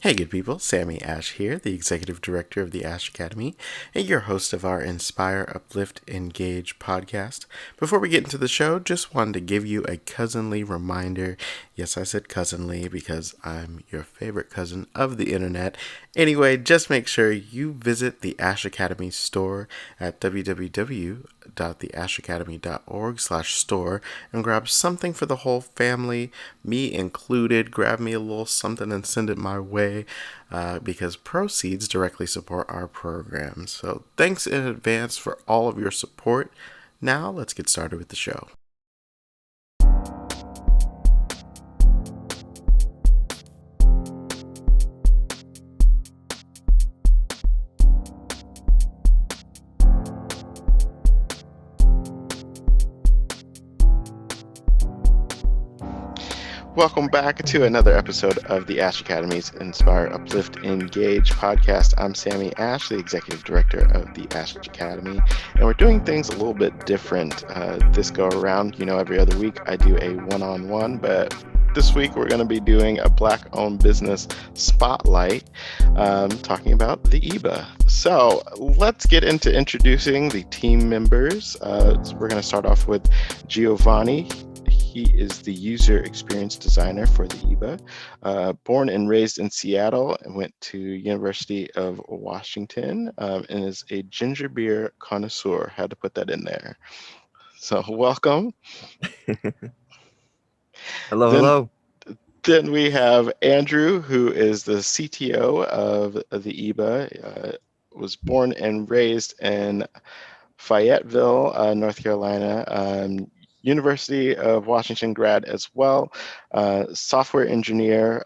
Hey, good people. Sammy Ashe here, the Executive Director of the Ashe Academy, and your host of our Inspire, Uplift, Engage podcast. Before we get into the show, just wanted to give you a cousinly reminder. Yes, I said cousinly because I'm your favorite cousin of the internet. Anyway, just make sure you visit the Ashe Academy store at www.theasheacademy.org/store and grab something for the whole family, me included. Grab me a little something and send it my way because proceeds directly support our program. So thanks in advance for all of your support. Now let's get started with the show. Welcome back to another episode of the Ashe Academy's Inspire, Uplift, Engage podcast. I'm Sammy Ashe, the Executive Director of the Ashe Academy, and we're doing things a little bit different this go around. Every other week I do a one-on-one, but this week we're going to be doing a Black-owned business spotlight, talking about the Ebba. So let's get into introducing the team members. So we're going to start off with Giovanni. He is the user experience designer for the Ebba. Born and raised in Seattle, and went to University of Washington, and is a ginger beer connoisseur. Had to put that in there. So welcome. Hello, Then hello. then we have Andrew, who is the CTO of the Ebba. Was born and raised in Fayetteville, North Carolina. University of Washington grad as well, software engineer.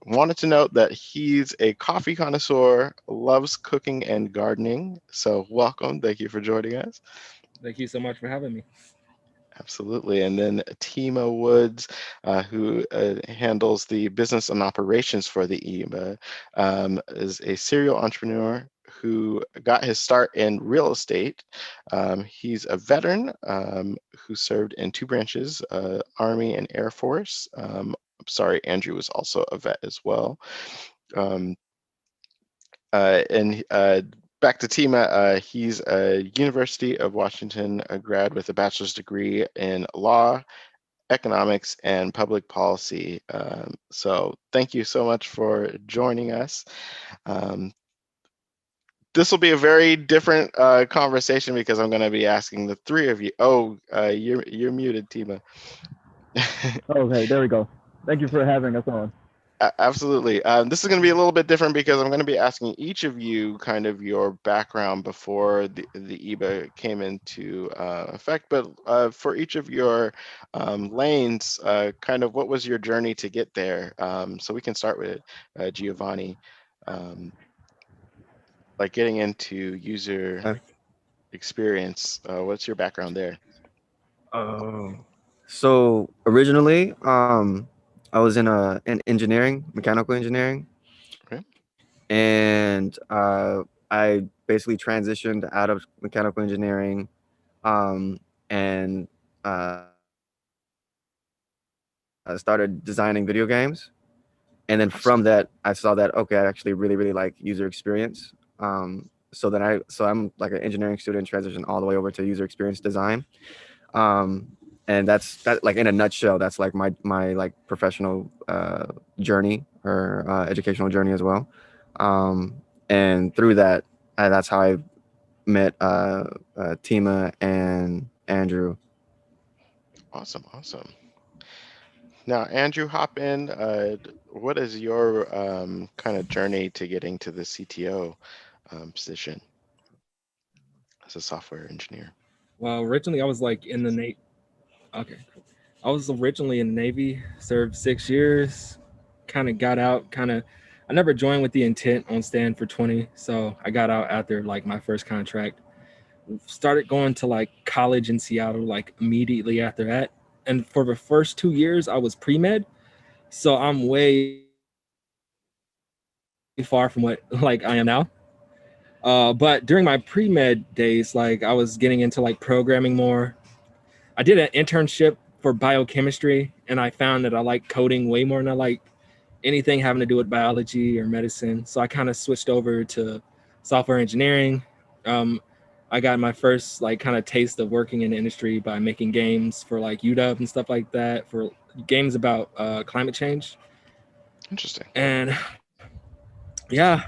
Wanted to note that he's a coffee connoisseur, loves cooking and gardening. So welcome. Thank you for joining us. Thank you so much for having me. Absolutely. And then Tema Woods, who handles the business and operations for the Ebba, is a serial entrepreneur who got his start in real estate. He's a veteran who served in two branches, Army and Air Force. Sorry, Andrew was also a vet as well. Um, and Back to Teema, he's a University of Washington grad with a bachelor's degree in law, economics, and public policy. So thank you so much for joining us. This will be a very different conversation because I'm going to be asking the three of you. Oh, you're muted, Teema. Okay, there we go. Thank you for having us on. Absolutely. This is going to be a little bit different because I'm going to be asking each of you kind of your background before the Ebba came into effect. But for each of your lanes, kind of what was your journey to get there? So we can start with Giovanni. Like getting into user Uh, experience. What's your background there? Oh, so originally, I was in engineering, mechanical engineering, Okay. and I basically transitioned out of mechanical engineering, and I started designing video games. And then Awesome. from that, I saw that okay, I actually really, really like user experience. So I'm like an engineering student, transition all the way over to user experience design. um and that's that, like in a nutshell, that's like my like professional journey, or educational journey as well. And through that, that's how I met Tima and Andrew. Awesome. Awesome. Now, Andrew, hop in. What is your kind of journey to getting to the CTO position as a software engineer? Well, originally I was like in the Navy. Okay, I was originally in the Navy, served 6 years, kind of got out. I never joined with the intent on staying for 20, so I got out after like my first contract. Started going to like college in Seattle like immediately after that, and for the first 2 years I was pre med, so I'm way far from what like I am now. But during my pre med days, like I was getting into like programming more. I did an internship for biochemistry, and I found that I like coding way more than I like anything having to do with biology or medicine. So I kind of switched over to software engineering. I got my first like kind of taste of working in the industry by making games for like UW and stuff like that, for games about climate change. Interesting. And yeah,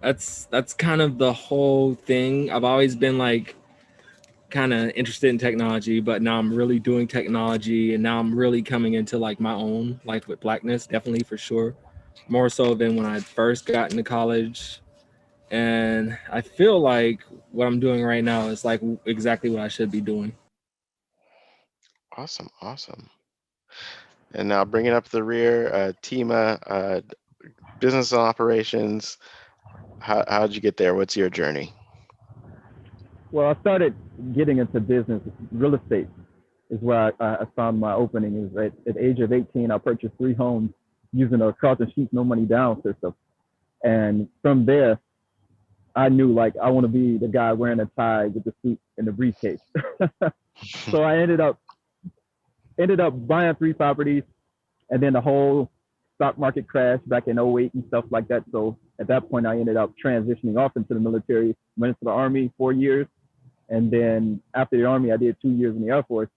that's kind of the whole thing. I've always been like kind of interested in technology, but now I'm really doing technology, and now I'm really coming into like my own life with Blackness, definitely for sure, more so than when I first got into college. And I feel like what I'm doing right now is like exactly what I should be doing. Awesome, awesome. And now bringing up the rear, Teema, business and operations. How'd you get there? What's your journey? Well, I started getting into business. Real estate is where I found my opening. Is at the age of 18, I purchased 3 homes using a Carlton Sheets no money down system. And from there, I knew like I want to be the guy wearing a tie with the suit and the briefcase. So I ended up buying 3 properties, and then the whole stock market crashed back in '08 and stuff like that. So at that point, I ended up transitioning off into the military, went into the Army 4 years. And then after the Army, I did 2 years in the Air Force,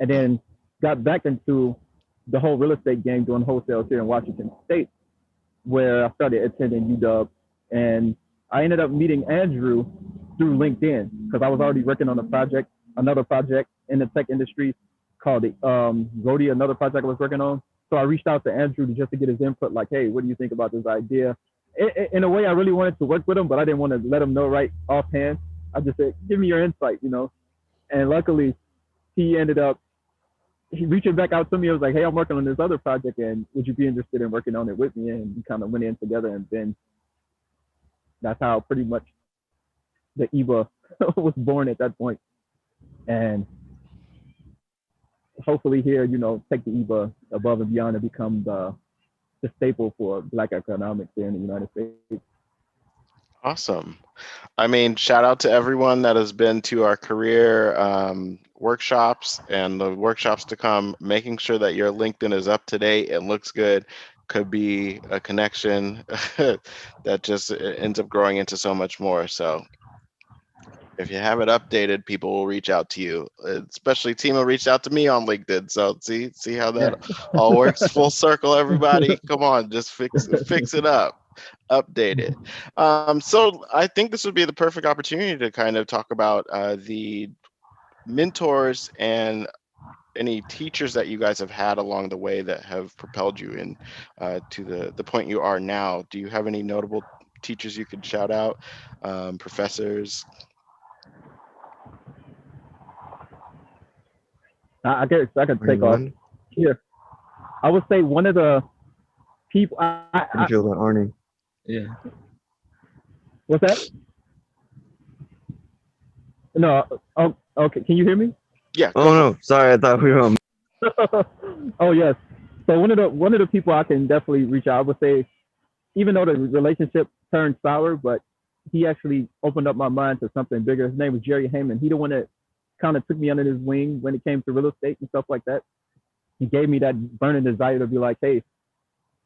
and then got back into the whole real estate game doing wholesales here in Washington State, where I started attending UW. And I ended up meeting Andrew through LinkedIn because I was already working on another project in the tech industry called Rhodey, another project I was working on. So I reached out to Andrew just to get his input, like, hey, what do you think about this idea? In a way, I really wanted to work with him, but I didn't want to let him know right offhand. I just said, give me your insight, And luckily, he ended up reaching back out to me. I was like, hey, I'm working on this other project, and would you be interested in working on it with me? And we kind of went in together, and then that's how pretty much the Ebba was born at that point. And hopefully here, take the Ebba above and beyond and become the staple for Black economics here in the United States. Awesome. I mean, shout out to everyone that has been to our career workshops and the workshops to come. Making sure that your LinkedIn is up to date and looks good could be a connection that just ends up growing into so much more. So if you have it updated, people will reach out to you. Especially Teema reached out to me on LinkedIn. So see how that all works full circle, everybody. Come on, just fix it up. Update it. So I think this would be the perfect opportunity to kind of talk about the mentors and any teachers that you guys have had along the way that have propelled you in to the point you are now. Do you have any notable teachers you could shout out, professors? I guess I could take off here. I would say one of the people. How do you feel about Arnie? Yeah. What's that? No. Oh, okay. Can you hear me? Yeah. Oh no, sorry. I thought we were on. Oh yes. So one of the people I can definitely reach out. I would say, even though the relationship turned sour, but he actually opened up my mind to something bigger. His name was Jerry Heyman. He the one that kind of took me under his wing when it came to real estate and stuff like that. He gave me that burning desire to be like, hey,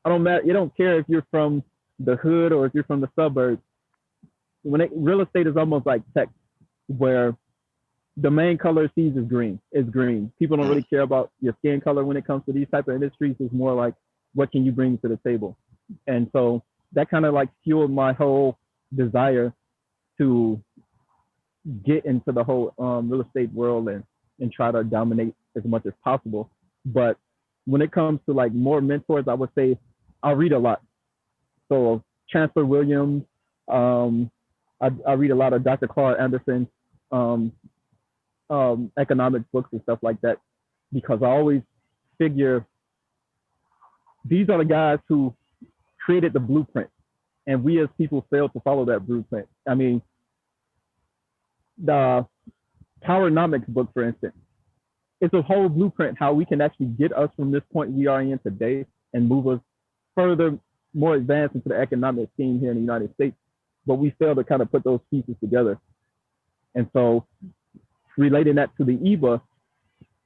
I don't matter. You don't care if you're from the hood or if you're from the suburbs. Real estate is almost like tech, where the main color it sees is green. It's green. People don't really care about your skin color when it comes to these type of industries. It's more like, what can you bring to the table? And so that kind of like fueled my whole desire to get into the whole real estate world and try to dominate as much as possible. But when it comes to like more mentors, I would say I'll read a lot. So Chancellor Williams, I read a lot of Dr. Claude Anderson, economic books and stuff like that, because I always figure these are the guys who created the blueprint, and we as people fail to follow that blueprint. I mean, the Powernomics book, for instance, it's a whole blueprint how we can actually get us from this point we are in today and move us further, more advanced into the economic scheme here in the United States. But we fail to kind of put those pieces together. And so relating that to the Ebba,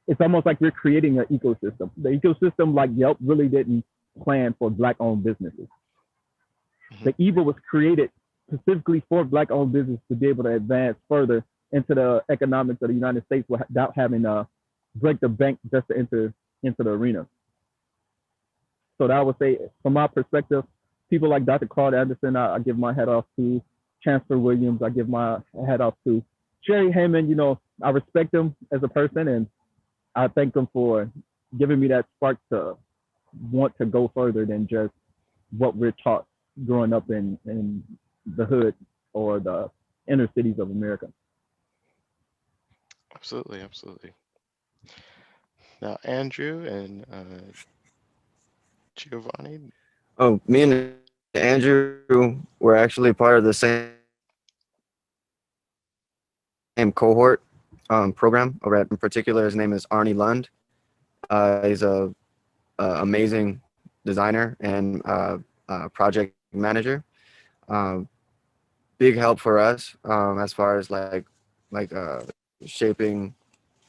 it's almost like we're creating an ecosystem. The ecosystem like Yelp really didn't plan for Black-owned businesses. Mhm. The Ebba was created specifically for Black-owned business to be able to advance further into the economics of the United States without having to break the bank just to enter into the arena. So that I would say, from my perspective, people like Dr. Claude Anderson, I give my head off to. Chancellor Williams, I give my head off to. Sherry Hammond, I respect him as a person, and I thank him for giving me that spark to want to go further than just what we're taught growing up in the hood or the inner cities of America. Absolutely, absolutely. Now, Andrew and Giovanni. Oh, me and Andrew were actually part of the same cohort program over at, in particular, his name is Arnie Lund. He's a amazing designer and project manager. Big help for us as far as like shaping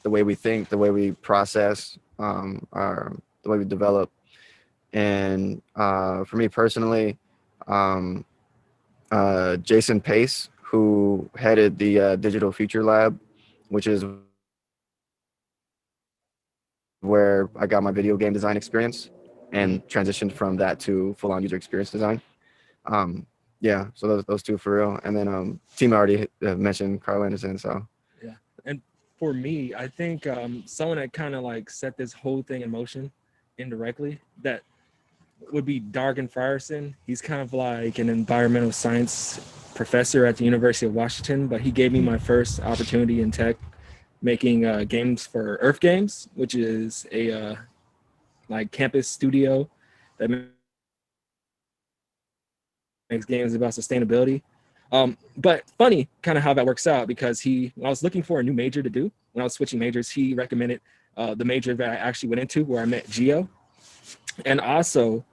the way we think, the way we process, the way we develop. And for me personally, Jason Pace, who headed the Digital Future Lab, which is where I got my video game design experience and transitioned from that to full-on user experience design. Yeah, so those two for real. And then Teema already mentioned Carl Anderson, so. Yeah, and for me, I think someone that kind of like set this whole thing in motion indirectly, that would be Dargan Frierson. He's kind of like an environmental science professor at the University of Washington, but he gave me my first opportunity in tech, making games for Earth Games, which is a like campus studio that makes games about sustainability. But funny kind of how that works out, because when I was looking for a new major to do, when I was switching majors, he recommended the major that I actually went into, where I met Gio. And also,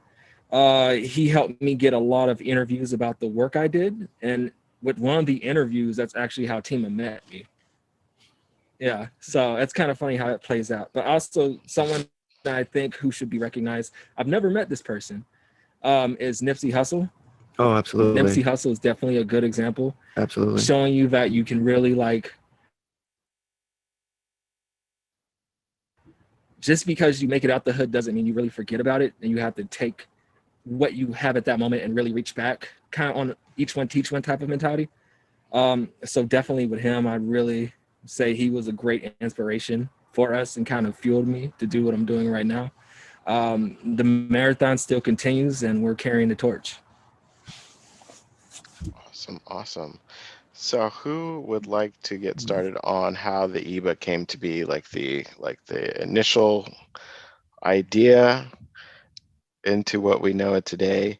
he helped me get a lot of interviews about the work I did. And with one of the interviews, that's actually how Teema met me. Yeah, so it's kind of funny how it plays out. But also, someone that I think who should be recognized, I've never met this person, is Nipsey Hussle. Oh, absolutely. Nipsey Hussle is definitely a good example. Absolutely. Showing you that you can really just because you make it out the hood doesn't mean you really forget about it, and you have to take what you have at that moment and really reach back, kind of on each one teach one type of mentality. So definitely with him, I'd really say he was a great inspiration for us and kind of fueled me to do what I'm doing right now. The marathon still continues, and we're carrying the torch. Awesome. So who would like to get started on how the Ebba came to be, like the initial idea into what we know it today?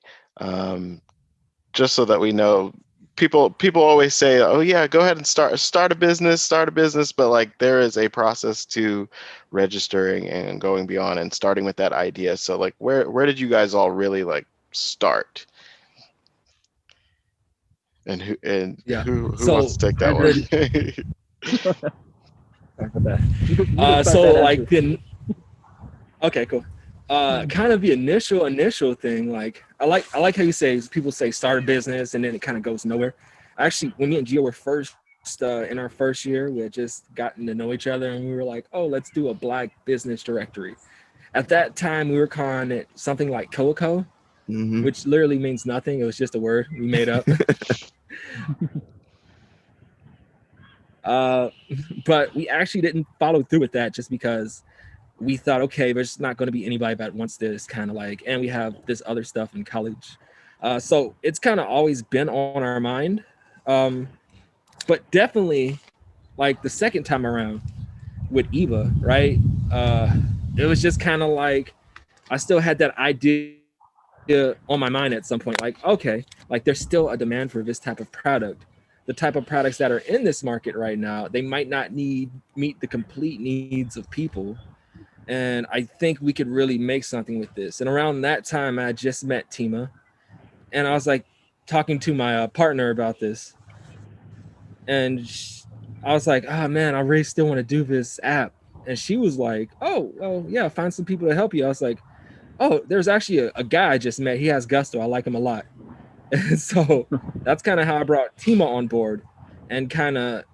Just so that we know, people always say, oh yeah, go ahead and start a business, but like there is a process to registering and going beyond and starting with that idea. So like where did you guys all really like start? And who wants to take that one? Okay, cool. Kind of the initial thing, like I like how you say, people say start a business and then it kind of goes nowhere. Actually, when me and Gio were first in our first year, we had just gotten to know each other, and we were like, oh, let's do a Black business directory. At that time, we were calling it something like Coco, which literally means nothing. It was just a word we made up. But we actually didn't follow through with that, just because we thought, okay, there's not going to be anybody that wants this, kind of like, and we have this other stuff in college. So it's kind of always been on our mind. But definitely, like the second time around with Ebba, right? It was just kind of like, I still had that idea on my mind at some point, like, okay, like there's still a demand for this type of product. The type of products that are in this market right now, they might not meet the complete needs of people. And I think we could really make something with this. And around that time, I just met Teema, and I was like talking to my partner about this, and I was like, oh man, I really still want to do this app. And she was like, oh, well, yeah, find some people to help you. I was like, Oh, there's actually a guy I just met. He has gusto. I like him a lot. So that's kind of how I brought Tema on board, and kind of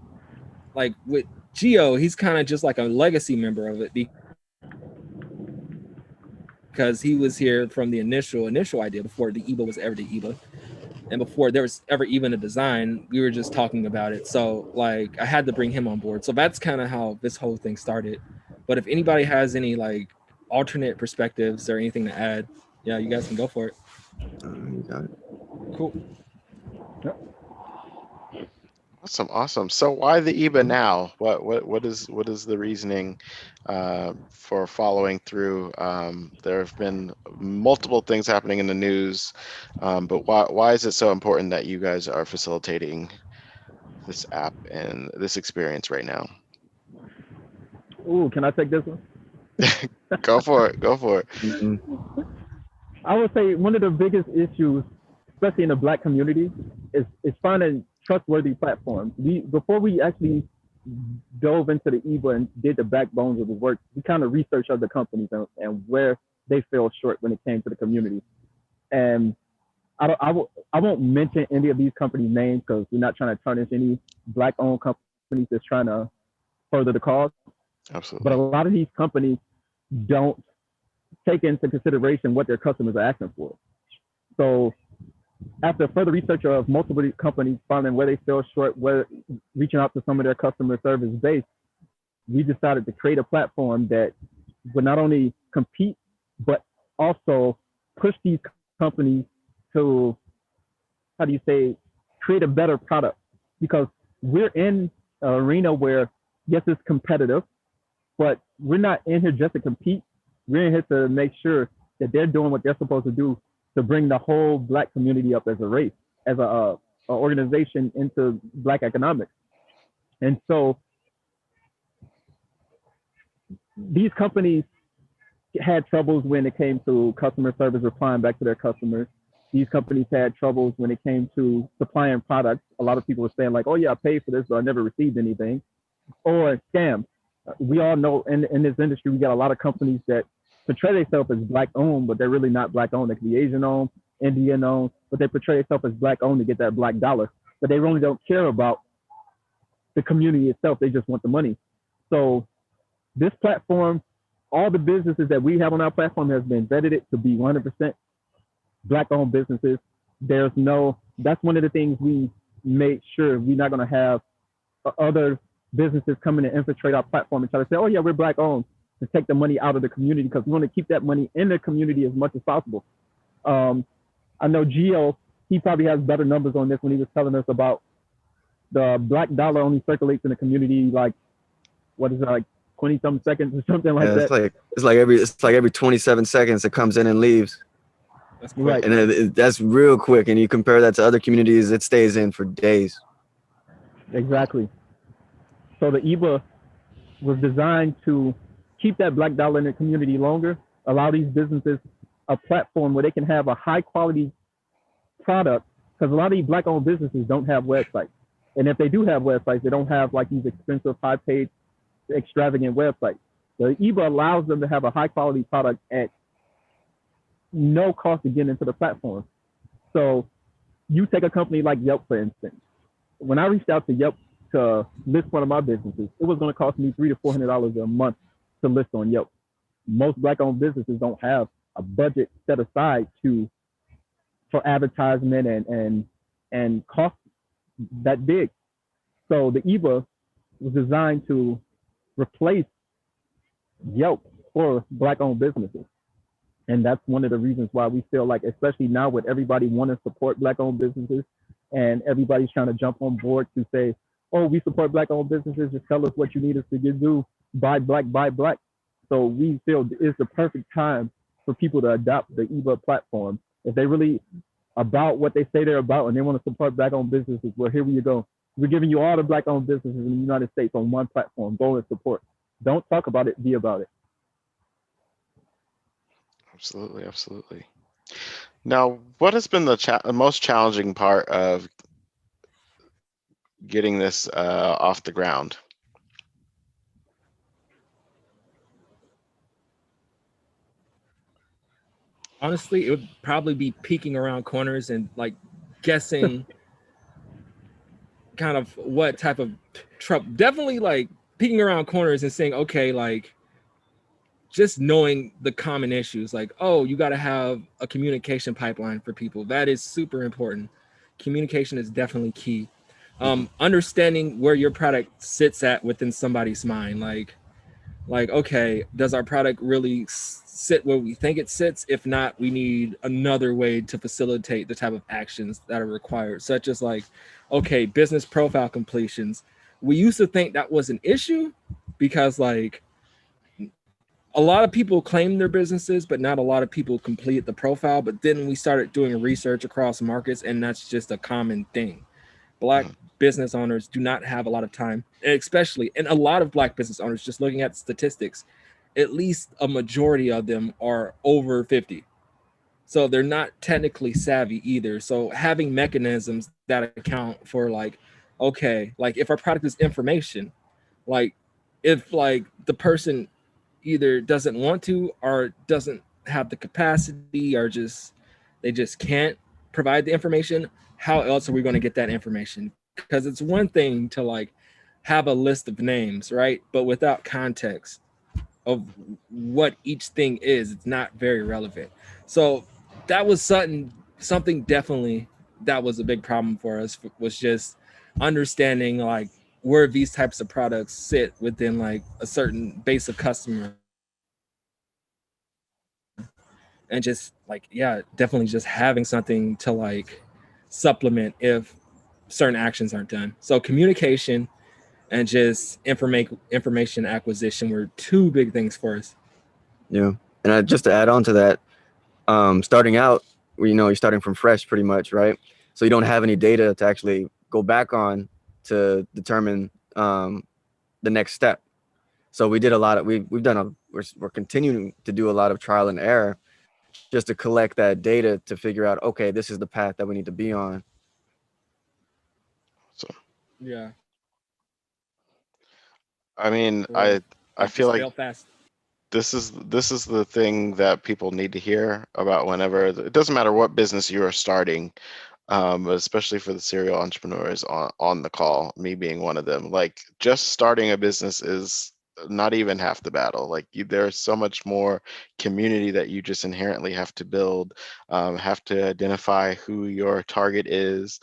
like with Gio, he's kind of just like a legacy member of it because he was here from the initial idea before the Ebba was ever the Ebba, and before there was ever even a design. We were just talking about it, so like I had to bring him on board. So that's kind of how this whole thing started. But if anybody has any like alternate perspectives or anything to add, yeah, you guys can go for it. You got it. Cool. Awesome. So why the EBA now? What is the reasoning for following through? There have been multiple things happening in the news, but why is it so important that you guys are facilitating this app and this experience right now? Ooh, can I take this one? Go for it. Mm-hmm. I would say one of the biggest issues, especially in the Black community, is finding trustworthy platforms. Before we actually dove into the EBA and did the backbones of the work, we kind of researched other companies and where they fell short when it came to the community. And I won't mention any of these companies' names because we're not trying to tarnish any Black-owned companies that's trying to further the cause. Absolutely. But a lot of these companies don't take into consideration what their customers are asking for. So after further research of multiple companies finding where they fell short, reaching out to some of their customer service base, we decided to create a platform that would not only compete, but also push these companies to, how do you say, create a better product. Because we're in an arena where, yes, it's competitive, but we're not in here just to compete. We're in here to make sure that they're doing what they're supposed to do to bring the whole Black community up as a race, as a organization into Black economics. And so these companies had troubles when it came to customer service replying back to their customers. These companies had troubles when it came to supplying products. A lot of people were saying like, oh yeah, I paid for this, but I never received anything. Or scams. We all know in this industry, we got a lot of companies that portray themselves as Black owned, but they're really not Black owned. They can be Asian owned, Indian owned, but they portray themselves as Black owned to get that Black dollar. But they really don't care about the community itself. They just want the money. So this platform, all the businesses that we have on our platform has been vetted to be 100% Black owned businesses. That's one of the things we made sure we're not going to have other businesses coming to infiltrate our platform and try to say, oh yeah, we're Black owned, to take the money out of the community, because we want to keep that money in the community as much as possible. I know Gio, he probably has better numbers on this when he was telling us about the Black dollar only circulates in the community like, what is it, like 20-some seconds or something like that. It's like every 27 seconds it comes in and leaves. That's quick. Right. And that's real quick. And you compare that to other communities, it stays in for days. Exactly. So the EBA was designed to keep that Black dollar in the community longer, allow these businesses a platform where they can have a high quality product, because a lot of these Black owned businesses don't have websites. And if they do have websites, they don't have like these expensive, high paid, extravagant websites. The EBA allows them to have a high quality product at no cost to get into the platform. So you take a company like Yelp, for instance. When I reached out to Yelp to list one of my businesses, it was going to cost me $300 to $400 a month to list on Yelp. Most Black owned businesses don't have a budget set aside for advertisement and cost that big. So the EBA was designed to replace Yelp for Black owned businesses. And that's one of the reasons why we feel like, especially now with everybody wanting to support Black owned businesses and everybody's trying to jump on board to say, oh, we support Black owned businesses, just tell us what you need us to do, buy Black, buy Black. So we feel it's the perfect time for people to adopt the EBA platform. If they really about what they say they're about and they want to support Black owned businesses, well, here we go. We're giving you all the Black owned businesses in the United States on one platform. Go and support. Don't talk about it, be about it. Absolutely. Now, what has been the most challenging part of getting this off the ground? Honestly, it would probably be peeking around corners and like guessing kind of what type of trouble. Definitely like peeking around corners and saying, okay, like just knowing the common issues, like, oh, you got to have a communication pipeline for people. That is super important. Communication is definitely key. Understanding where your product sits at within somebody's mind, like okay, does our product really sit where we think it sits? If not, we need another way to facilitate the type of actions that are required, such as like, okay, business profile completions. We used to think that was an issue because like a lot of people claim their businesses, but not a lot of people complete the profile. But then we started doing research across markets, and that's just a common thing. Black business owners do not have a lot of time, especially, and a lot of Black business owners, just looking at statistics, at least a majority of them are over 50. So they're not technically savvy either. So having mechanisms that account for like, okay, like if our product is information, like if like the person either doesn't want to or doesn't have the capacity or just they just can't provide the information, how else are we going to get that information? Because it's one thing to like have a list of names, right? But without context of what each thing is, it's not very relevant. So that was something definitely that was a big problem for us, was just understanding like where these types of products sit within like a certain base of customer, and just like, yeah, definitely just having something to like supplement if certain actions aren't done. So communication and just information acquisition were two big things for us. Yeah, and just to add on to that, starting out, you're starting from fresh pretty much, right? So you don't have any data to actually go back on to determine the next step. So we did a lot of we're continuing to do a lot of trial and error just to collect that data to figure out, okay, this is the path that we need to be on. So Yeah. I mean, Right. I Like feel just like fail fast. this is the thing that people need to hear about whenever it doesn't matter what business you are starting, especially for the serial entrepreneurs on the call, me being one of them. Like just starting a business is not even half the battle. Like there's so much more community that you just inherently have to build, have to identify who your target is,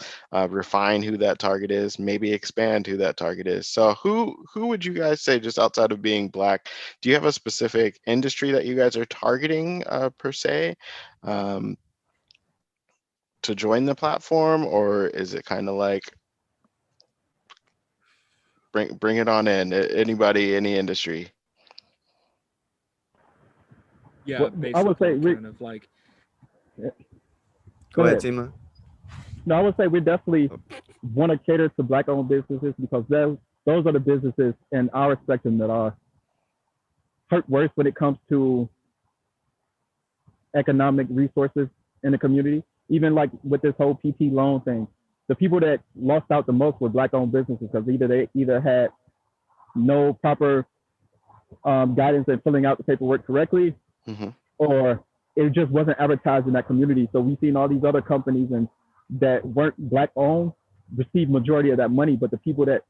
refine who that target is, maybe expand who that target is. So who would you guys say, just outside of being Black, do you have a specific industry that you guys are targeting per se? To join the platform, or is it kind of like bring it on in, anybody, any industry? Yeah, Well, I would say basically kind of like, Go ahead, Teema. No, I would say we definitely want to cater to Black-owned businesses because those are the businesses in our spectrum that are hurt worse when it comes to economic resources in the community. Even like with this whole PP loan thing, the people that lost out the most were Black-owned businesses because they had no proper guidance in filling out the paperwork correctly, or it just wasn't advertised in that community. So we've seen all these other companies and that weren't Black-owned receive majority of that money, but the people that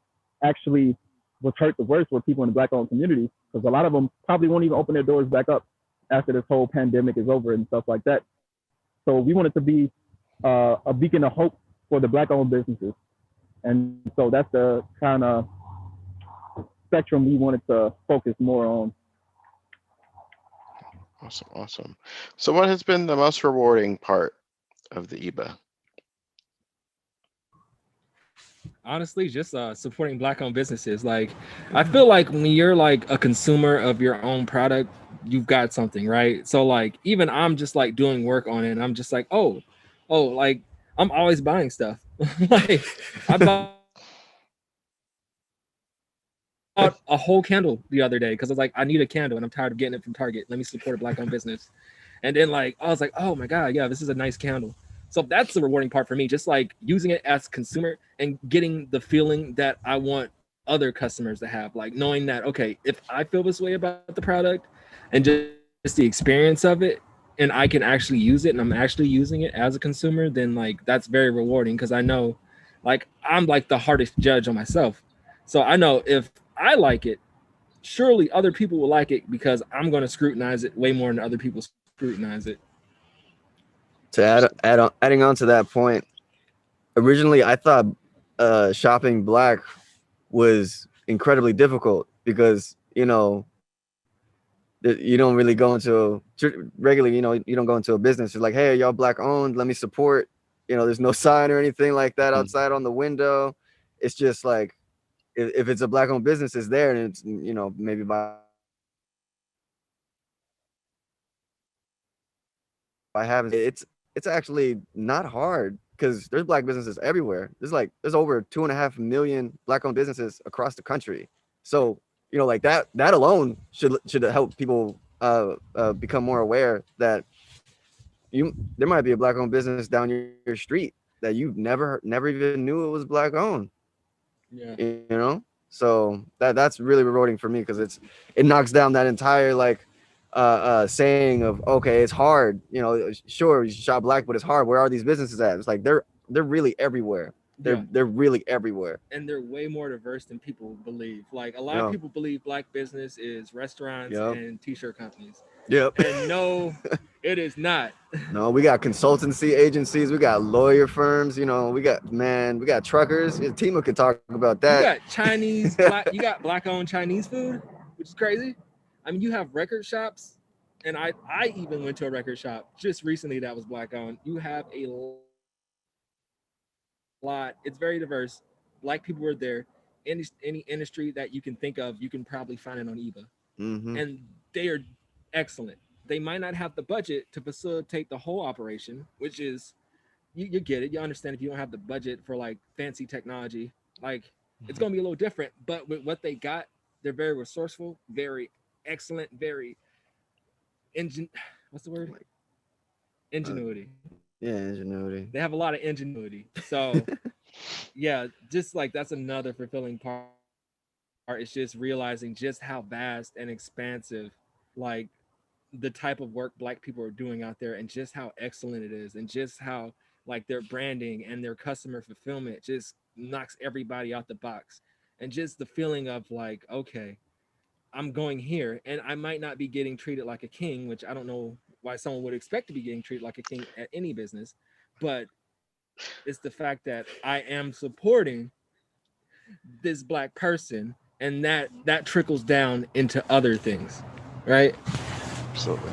actually was hurt the worst were people in the Black-owned community, because a lot of them probably won't even open their doors back up after this whole pandemic is over and stuff like that. So we wanted to be a beacon of hope for the Black-owned businesses, and so that's the kind of spectrum we wanted to focus more on. Awesome. So what has been the most rewarding part of the Ebba? honestly just supporting Black-owned businesses. Like I feel like when you're like a consumer of your own product, you've got something, right? So like even I'm just like doing work on it and I'm just like, oh, like I'm always buying stuff. Like I bought a whole candle the other day because I was like, I need a candle and I'm tired of getting it from Target. Let me support a Black-owned business. And then like I was like, oh my God, yeah, this is a nice candle. So that's the rewarding part for me, just like using it as a consumer and getting the feeling that I want other customers to have, like knowing that, okay, if I feel this way about the product and just the experience of it, and I can actually use it and I'm actually using it as a consumer, then like that's very rewarding because I know like I'm like the hardest judge on myself. So I know if I like it, surely other people will like it because I'm going to scrutinize it way more than other people scrutinize it. To adding on to that point, originally I thought shopping black was incredibly difficult because you don't really go into regularly, you don't go into a business. It's like, hey, y'all black owned, let me support. There's no sign or anything like that outside on the window. It's just like if it's a black owned business, it's there, and it's maybe by having it's actually not hard because there's black businesses everywhere. There's over 2.5 million black owned businesses across the country. So like that alone should help people become more aware that there might be a black owned business down your street that you never even knew it was black owned. Yeah. So that's really rewarding for me because it knocks down that entire like saying of, okay, it's hard, sure, you shop black, but it's hard. Where are these businesses at? It's like they're really everywhere. They're really everywhere, and they're way more diverse than people believe. Like a lot of people believe black business is restaurants and t-shirt companies. Yep. And no, it is not. No, we got consultancy agencies, we got lawyer firms, we got truckers. Teema could talk about that. You got Chinese, you got black-owned Chinese food, which is crazy. I mean, you have record shops, and I even went to a record shop just recently that was black-owned. You have a lot. It's very diverse. Black people were there. Any industry that you can think of, you can probably find it on Ebba. And they are excellent. They might not have the budget to facilitate the whole operation, which is you get it. You understand if you don't have the budget for like fancy technology, like it's gonna be a little different. But with what they got, they're very resourceful, very excellent, very what's the word? Ingenuity. Yeah, ingenuity. They have a lot of ingenuity. So yeah, just like that's another fulfilling part. It's just realizing just how vast and expansive like the type of work black people are doing out there and just how excellent it is and just how like their branding and their customer fulfillment just knocks everybody out the box. And just the feeling of like, okay, I'm going here and I might not be getting treated like a king, which I don't know why someone would expect to be getting treated like a king at any business, but it's the fact that I am supporting this black person and that trickles down into other things, right? Absolutely.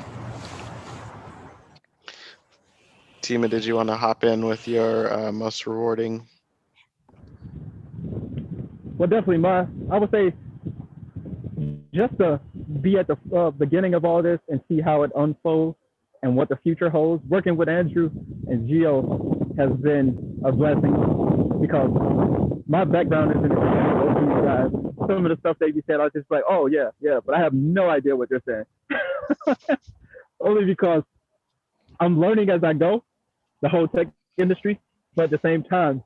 Teema, did you want to hop in with your most rewarding? Well, definitely, I would say just to be at the beginning of all this and see how it unfolds and what the future holds. Working with Andrew and Gios has been a blessing because my background is in the guys. Some of the stuff that you said, I was just like, oh yeah, but I have no idea what they're saying. Only because I'm learning as I go, the whole tech industry, but at the same time,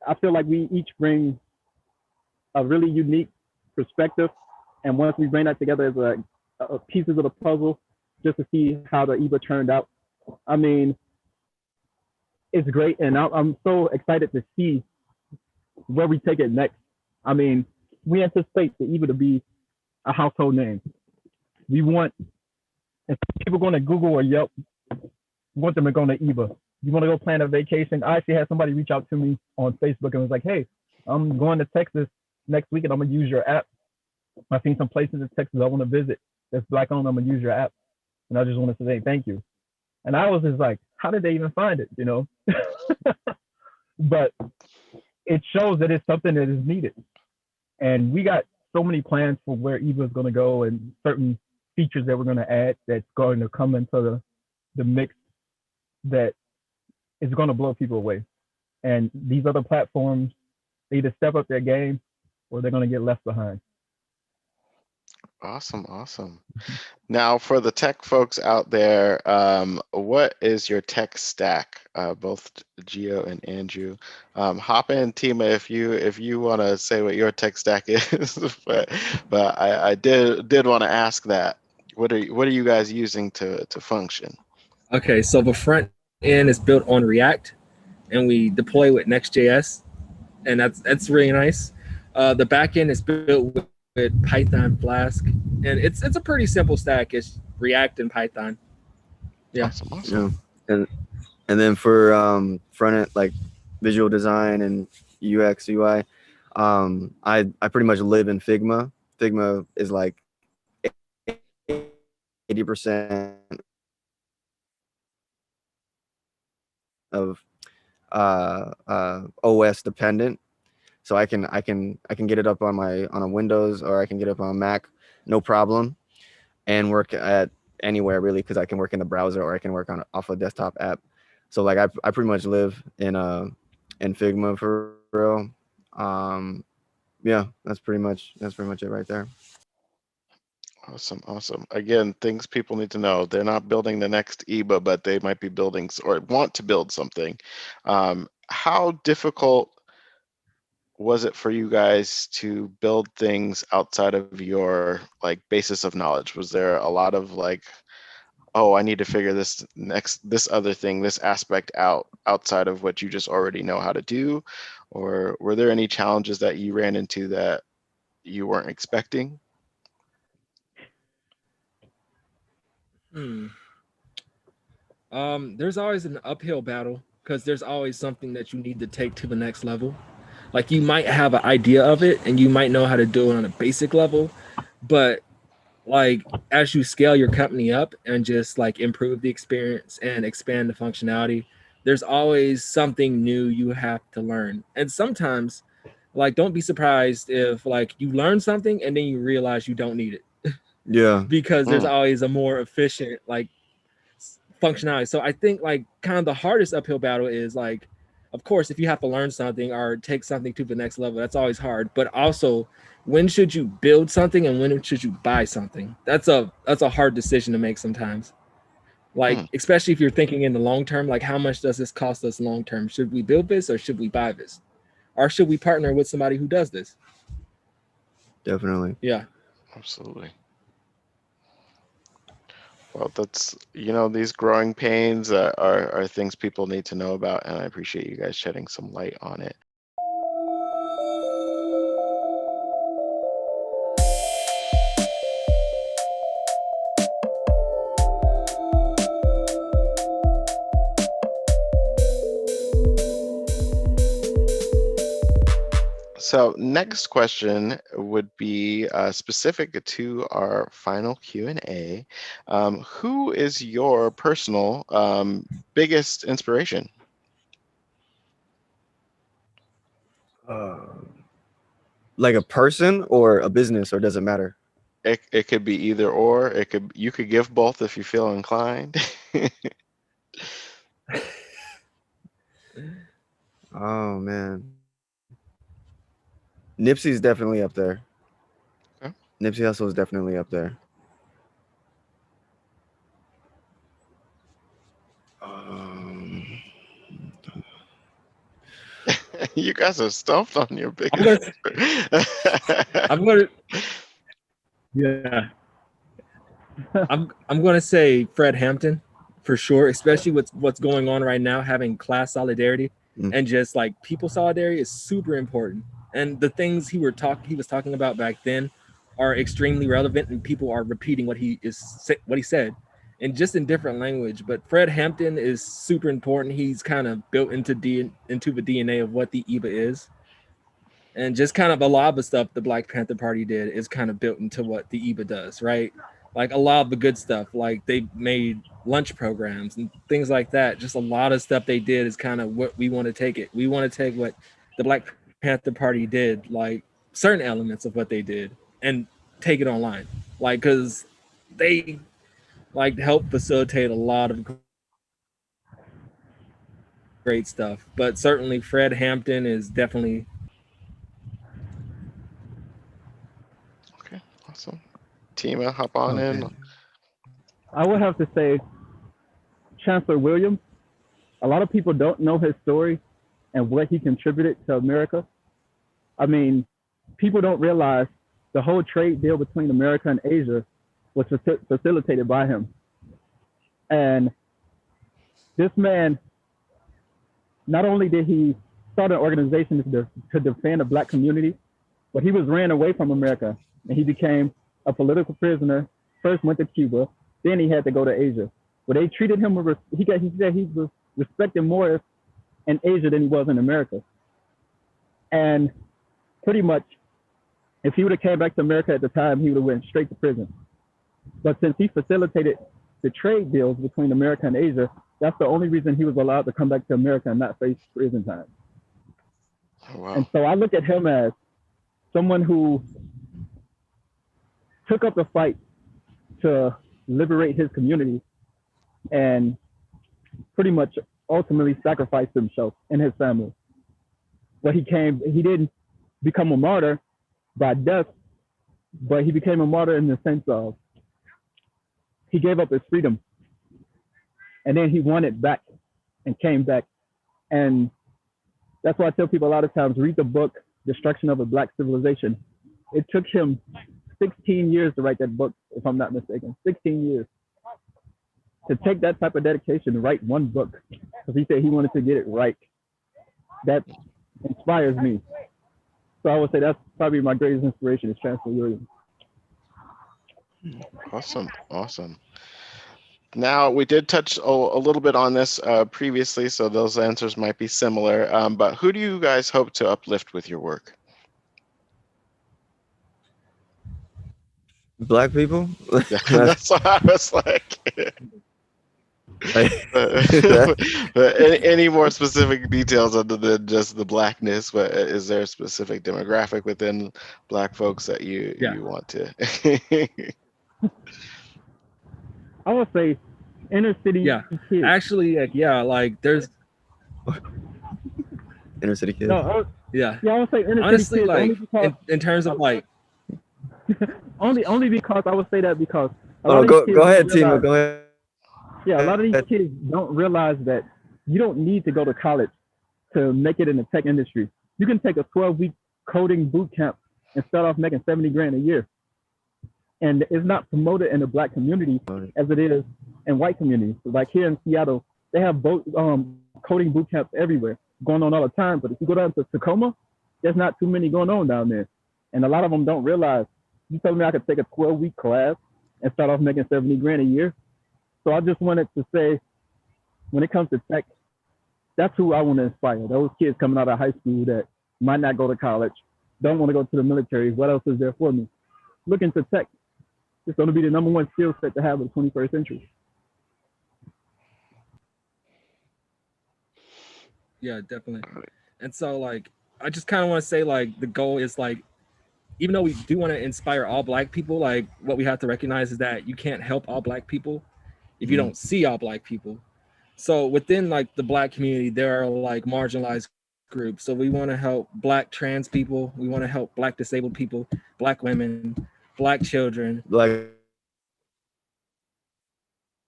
I feel like we each bring a really unique perspective. And once we bring that together as a pieces of the puzzle, just to see how the Ebba turned out, I mean, it's great. And I'm so excited to see where we take it next. I mean, we anticipate the Ebba to be a household name. We want, if people going to Google or Yelp, we want them to go to Ebba. You want to go plan a vacation? I actually had somebody reach out to me on Facebook and was like, hey, I'm going to Texas next week and I'm going to use your app. I've seen some places in Texas I want to visit that's black owned. I'm going to use your app. And I just want to say thank you. And I was just like, how did they even find it? But it shows that it's something that is needed. And we got so many plans for where Ebba is going to go and certain features that we're going to add that's going to come into the mix that is going to blow people away. And these other platforms, they either step up their game or they're going to get left behind. Awesome. Now, for the tech folks out there, what is your tech stack? Both Gio and Andrew. Hop in, Teema, if you want to say what your tech stack is. but I did want to ask that. What are you guys using to function? Okay, so the front end is built on React, and we deploy with Next.js, and that's really nice. The back end is built with Python Flask, and it's a pretty simple stack. It's React and Python. Yeah. Awesome. And then for front end, like visual design and UX UI, I pretty much live in Figma. Figma is like 80% of OS dependent. So I can get it up on a Windows, or I can get it up on a Mac, no problem, and work at anywhere really, because I can work in the browser or I can work on off a desktop app. So like I pretty much live in Figma for real. Yeah, that's pretty much it right there. Awesome. Again, things people need to know: they're not building the next Ebba, but they might be building or want to build something. How difficult was it for you guys to build things outside of your like basis of knowledge? Was there a lot of like, oh, I need to figure this other thing, this aspect outside of what you just already know how to do? Or were there any challenges that you ran into that you weren't expecting? There's always an uphill battle because there's always something that you need to take to the next level. Like you might have an idea of it and you might know how to do it on a basic level, but like as you scale your company up and just like improve the experience and expand the functionality, there's always something new you have to learn. And sometimes like don't be surprised if like you learn something and then you realize you don't need it. Yeah. Because there's always a more efficient like functionality. So I think like kind of the hardest uphill battle is like, of course, if you have to learn something or take something to the next level, that's always hard. But also, when should you build something and when should you buy something? That's a hard decision to make sometimes. Like especially if you're thinking in the long term, like how much does this cost us long term? Should we build this or should we buy this? Or should we partner with somebody who does this? Definitely. Yeah. Absolutely. Well, that's, these growing pains are things people need to know about, and I appreciate you guys shedding some light on it. So next question would be specific to our final Q&A. Who is your personal biggest inspiration? Like a person or a business, or does it matter? It could be either or. You could give both if you feel inclined. Oh man, Nipsey's definitely up there. Okay. Nipsey Hussle is definitely up there. You guys are stumped on your biggest. I'm gonna yeah. I'm gonna say Fred Hampton for sure, especially with what's going on right now. Having class solidarity and just like people solidarity is super important. And the things he was talking about back then are extremely relevant, and people are repeating what he said, and just in different language. But Fred Hampton is super important. He's kind of built into the DNA of what the EBA is. And just kind of a lot of the stuff the Black Panther Party did is kind of built into what the EBA does, right? Like a lot of the good stuff, like they made lunch programs and things like that. Just a lot of stuff they did is kind of what we want to take it. We want to take what the Black Panther Party did, like certain elements of what they did, and take it online. Like, because they like help facilitate a lot of great stuff. But certainly Fred Hampton is definitely. Okay, awesome. Teema, hop on in. I would have to say Chancellor Williams. A lot of people don't know his story and what he contributed to America. I mean, people don't realize the whole trade deal between America and Asia was facilitated by him. And this man, not only did he start an organization to defend the Black community, but he was ran away from America and he became a political prisoner. First went to Cuba, then he had to go to Asia. But they treated him with, he said he was respected more in Asia than he was in America. And pretty much, if he would have came back to America at the time, he would have went straight to prison. But since he facilitated the trade deals between America and Asia, that's the only reason he was allowed to come back to America and not face prison time. Oh, wow. And so I look at him as someone who took up the fight to liberate his community and pretty much ultimately sacrificed himself and his family. But he didn't become a martyr by death, but he became a martyr in the sense of he gave up his freedom and then he won it back and came back. And that's why I tell people a lot of times, read the book, Destruction of a Black Civilization. It took him 16 years to write that book, if I'm not mistaken, 16 years. To take that type of dedication to write one book, because he said he wanted to get it right. That inspires me. So I would say that's probably my greatest inspiration is Chancellor Williams. Awesome. Now, we did touch a little bit on this previously, so those answers might be similar. But who do you guys hope to uplift with your work? Black people. That's what I was like. Any more specific details other than just the Blackness? But is there a specific demographic within Black folks that you want to? I would say inner city kids. Actually, like there's Inner city kids. No, yeah, I would say inner honestly, city kids. like in terms of like only because I would say that because go ahead, Teema. Go ahead. Yeah, a lot of these kids don't realize that you don't need to go to college to make it in the tech industry. You can take a 12-week coding boot camp and start off making 70 grand a year. And it's not promoted in the Black community as it is in white communities. Like here in Seattle, they have both coding boot camps everywhere going on all the time. But if you go down to Tacoma, there's not too many going on down there. And a lot of them don't realize, you told me I could take a 12-week class and start off making 70 grand a year. So I just wanted to say, when it comes to tech, that's who I want to inspire. Those kids coming out of high school that might not go to college, don't want to go to the military. What else is there for me? Look into tech. It's going to be the number one skill set to have in the 21st century. Yeah, definitely. And so like, I just kind of want to say like, the goal is like, even though we do want to inspire all Black people, like what we have to recognize is that you can't help all Black people if you don't see all Black people. So within like the Black community, there are like marginalized groups. So we want to help Black trans people. We want to help Black disabled people, Black women, Black children, Black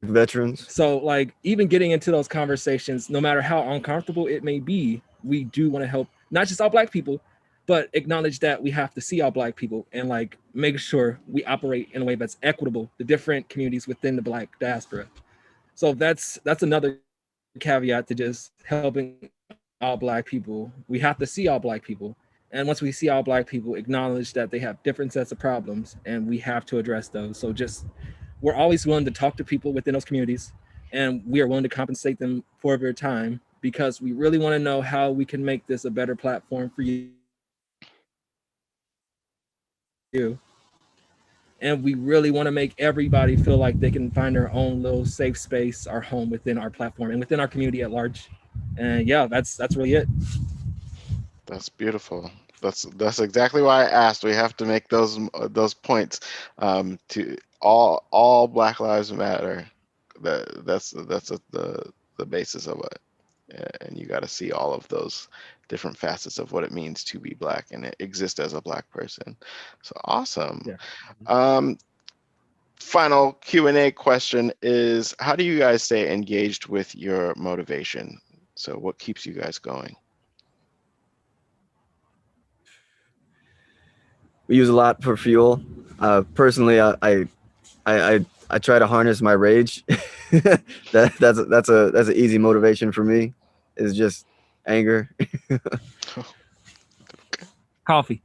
veterans. So like even getting into those conversations, no matter how uncomfortable it may be, we do want to help not just all Black people, but acknowledge that we have to see all Black people and like make sure we operate in a way that's equitable to different communities within the Black diaspora. So that's another caveat to just helping all Black people. We have to see all Black people. And once we see all Black people, acknowledge that they have different sets of problems and we have to address those. So just, we're always willing to talk to people within those communities and we are willing to compensate them for their time because we really want to know how we can make this a better platform for you. And we really want to make everybody feel like they can find their own little safe space, our home within our platform and within our community at large. And yeah, that's really it. That's beautiful. That's exactly why I asked. We have to make those points. To all Black Lives Matter. That's the basis of it. And you got to see all of those different facets of what it means to be Black and exist as a Black person. So awesome. Yeah. Final Q&A question is, how do you guys stay engaged with your motivation? So what keeps you guys going? We use a lot for fuel. Personally, I I try to harness my rage. That's an easy motivation for me. Is just anger. Coffee.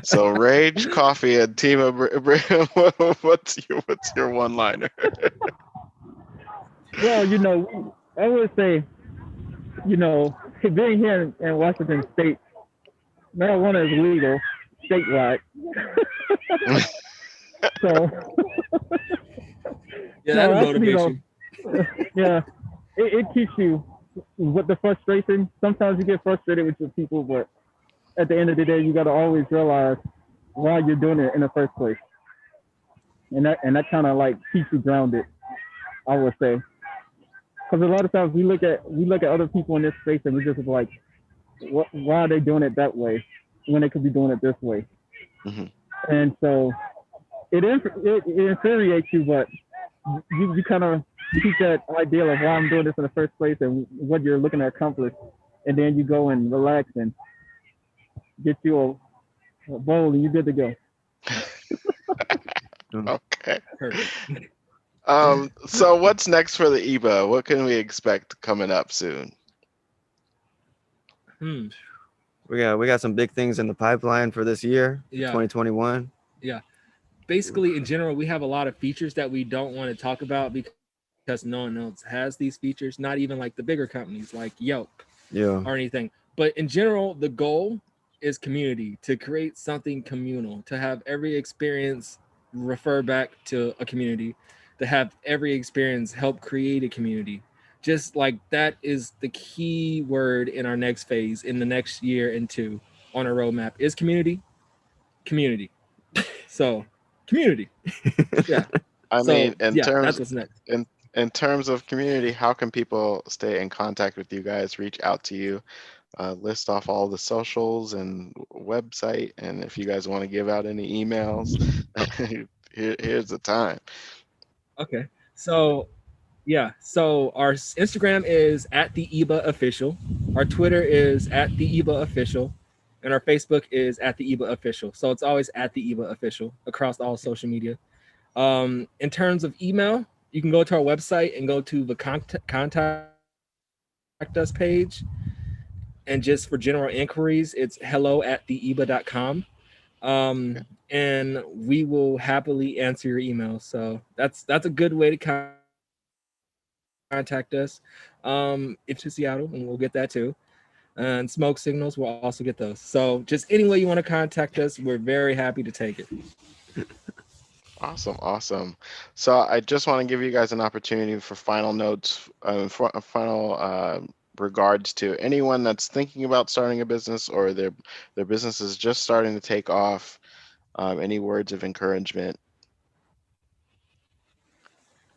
So rage, coffee, and Tema. What's your one-liner? Well, I would say, being here in Washington State, marijuana is legal statewide. So Yeah, no, that'll actually, motivate you. yeah, it keeps you with the frustration. Sometimes you get frustrated with your people, but at the end of the day, you got to always realize why you're doing it in the first place, and that kind of like keeps you grounded, I would say. Because a lot of times we look at other people in this space and we just like, why are they doing it that way when they could be doing it this way? Mm-hmm. And so it infuriates you, but you kind of keep that idea of why I'm doing this in the first place and what you're looking to accomplish, and then you go and relax and get you a bowl and you're good to go. Okay. Perfect. So what's next for the Ebba? What can we expect coming up soon? Hmm. We got some big things in the pipeline for this year, Yeah. 2021. Yeah. Basically, in general, we have a lot of features that we don't want to talk about because no one else has these features, not even like the bigger companies like Yelp Yeah. or anything. But in general, the goal is community, to create something communal, to have every experience refer back to a community, to have every experience help create a community. Just like that is the key word in our next phase, in the next year and two on our roadmap is community. So community. Yeah. I mean, that's what's next. in terms of community, how can people stay in contact with you guys, reach out to you, list off all the socials and website, and if you guys want to give out any emails, here's the time. Okay. So yeah. So our Instagram is at the Ebba official. Our Twitter is at the Ebba official. And our Facebook is at the Ebba official. So it's always at the Ebba official across all social media. In terms of email, you can go to our website and go to the contact us page. And just for general inquiries, it's hello@theeba.com. And we will happily answer your email. So that's a good way to contact us. If to Seattle, and we'll get that too. And smoke signals, we'll also get those. So just any way you want to contact us, we're very happy to take it. Awesome. So I just want to give you guys an opportunity for final notes, final regards to anyone that's thinking about starting a business or their business is just starting to take off. Any words of encouragement?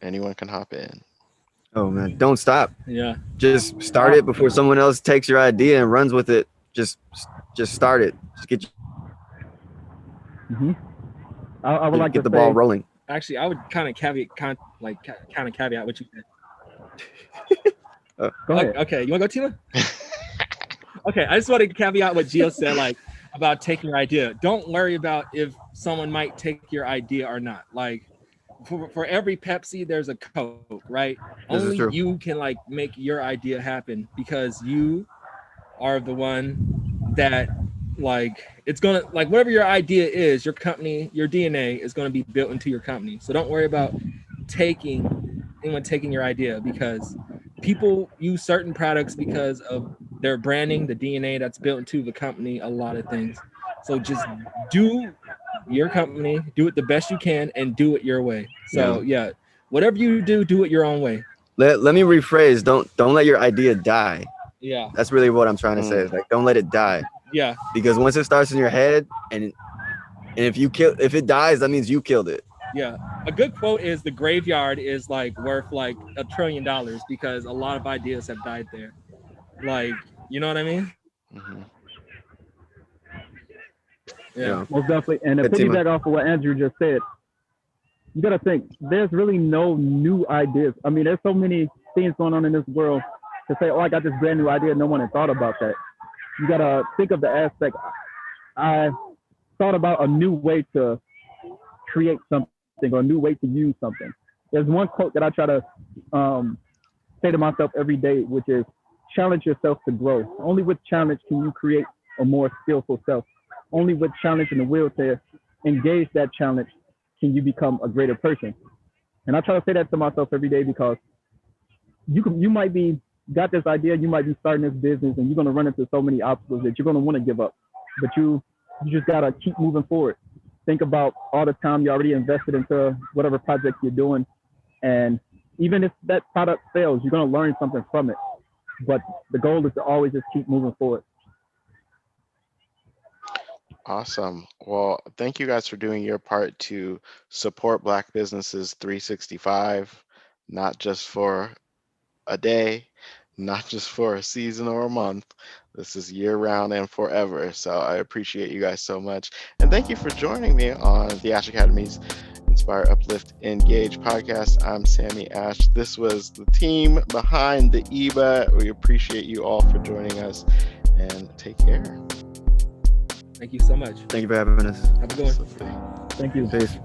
Anyone can hop in. Oh man, don't stop. Yeah. Just start it before someone else takes your idea and runs with it. Just start it. Just get I would like get to the say, ball rolling. Actually, I would kind of caveat what you said. go ahead. Okay, you want to go, Teema? Okay, I just want to caveat what Gios said, like about taking your idea. Don't worry about if someone might take your idea or not. Like for every Pepsi, there's a Coke, right? This is Only true. you can like make your idea happen because you are the one that like it's gonna like whatever your idea is, your company, your DNA is gonna be built into your company. So don't worry about anyone taking your idea, because people use certain products because of their branding, the DNA that's built into the company, a lot of things. So just do your company, do it the best you can, and do it your way. So yeah, whatever you do, do it your own way. Let me rephrase. Don't let your idea die. Yeah. That's really what I'm trying to say. Is like don't let it die. Yeah. Because once it starts in your head and if it dies, that means you killed it. Yeah. A good quote is the graveyard is like worth like $1 trillion because a lot of ideas have died there. Like, you know what I mean? Mm-hmm. Yeah. Most definitely. And to Good team. piggyback off of what Andrew just said, you got to think there's really no new ideas. I mean, there's so many things going on in this world to say, oh, I got this brand new idea. No one had thought about that. You got to think of the aspect. I thought about a new way to create something or a new way to use something. There's one quote that I try to say to myself every day, which is challenge yourself to grow. Only with challenge can you create a more skillful self. Only with challenge and the will to engage that challenge can you become a greater person. And I try to say that to myself every day because you might be got this idea, you might be starting this business, and you're going to run into so many obstacles that you're going to want to give up. But you just got to keep moving forward. Think about all the time you already invested into whatever project you're doing. And even if that product fails, you're going to learn something from it. But the goal is to always just keep moving forward. Awesome. Well, thank you guys for doing your part to support Black businesses 365, not just for a day, not just for a season or a month. This is year round and forever. So I appreciate you guys so much. And thank you for joining me on the Ashe Academy's Inspire, Uplift, Engage podcast. I'm Sammy Ashe. This was the team behind the Ebba. We appreciate you all for joining us, and take care. Thank you so much. Thank you for having us. Have a good one. Absolutely. Thank you. Peace.